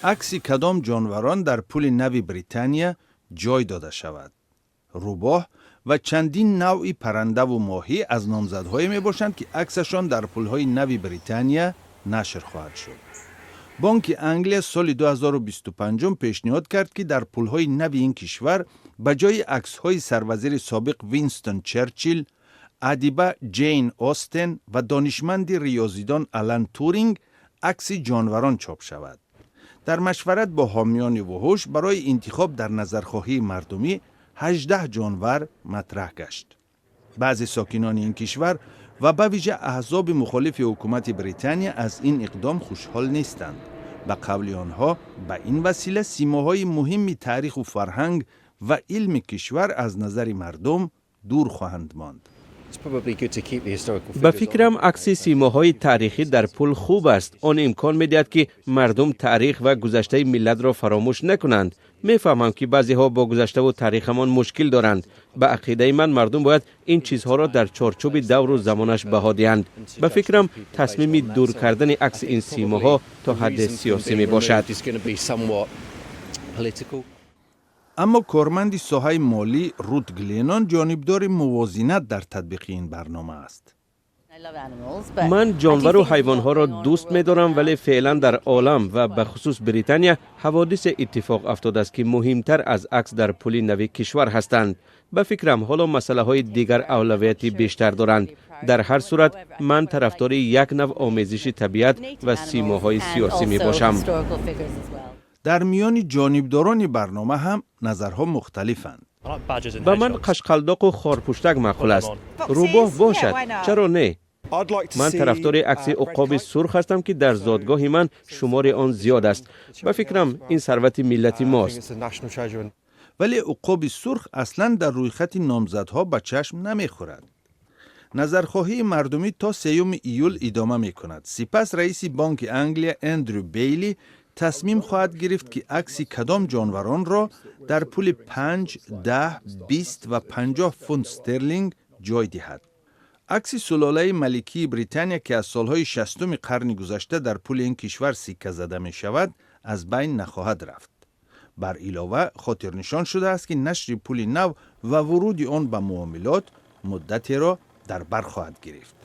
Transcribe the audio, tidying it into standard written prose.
عکس کدام جانوران در پول نو بریتانیا جای داده شود. روباه و چندین نوعی پرنده و ماهی از نامزدهایی می باشند که عکسشان در پولهای نو بریتانیا نشر خواهد شد. بانک انگلیا سال 2025 پیشنهاد کرد که در پولهای نو این کشور به جای عکس‌های سروزیر سابق وینستون چرچیل، ادیبه جین آستن و دانشمند ریاضیدان آلن تورینگ عکس جانوران چاپ شود. در مشورت با حامیان وحوش برای انتخاب در نظرخواهی مردمی 18 جانور مطرح گشت. بعضی ساکنان این کشور و به ویژه احزاب مخالف حکومت بریتانیا از این اقدام خوشحال نیستند. به قول آنها به این وسیله سیماهای مهم تاریخ و فرهنگ و علم کشور از نظر مردم دور خواهند ماند. به فکرم عکس سیماهای تاریخی در پول خوب است. آن امکان می‌دهد که مردم تاریخ و گذشته ملت را فراموش نکنند. میفهمم که بعضی ها با گذشته و تاریخمان مشکل دارند. به عقیده من مردم باید این چیزها را در چارچوب دور و زمانش بها دهند. به فکرم تصمیم دور کردن عکس این سیماها تا حد سیاسی می باشد. اما کارمند ساحه مالی رود گلینان جانبدار موازنت در تطبیق این برنامه است. من جانور و حیوانها را دوست می دارم، ولی فعلا در عالم و به خصوص بریتانیا حوادث اتفاق افتاده است که مهمتر از عکس در پول نو کشور هستند. به فکرم حالا مسئله های دیگر اولویت بیشتر دارند. در هر صورت من طرفدار یک نوع آمیزش طبیعت و سیماهای سیاسی می باشم. در میان جانبداران برنامه هم نظرها مختلفند. به من قشقلداق و خارپشتک معقول است. روباه باشد، چرا نه؟ من طرفدار عکس عقاب سرخ هستم که در زادگاه من شمار آن زیاد است. به فکرم این ثروت ملتی ماست. ولی عقاب سرخ اصلا در روی خط نامزدها به چشم نمیخورد. نظرخواهی مردمی تا 3 ایول ادامه می کند. سپس رئیس بانک انگلیا اندرو بیلی تصمیم خواهد گرفت که عکس کدام جانوران را در پول 5، 10، 20 و 50 فونت استرلینگ جای دهد. عکس سلاله ملکی بریتانیا که از سالهای 60 قرن گذشته در پول این کشور سکه زده می شود از بین نخواهد رفت. بر علاوه خاطر نشان شده است که نشر پول نو و ورود آن به معاملات مدتی را در بر خواهد گرفت.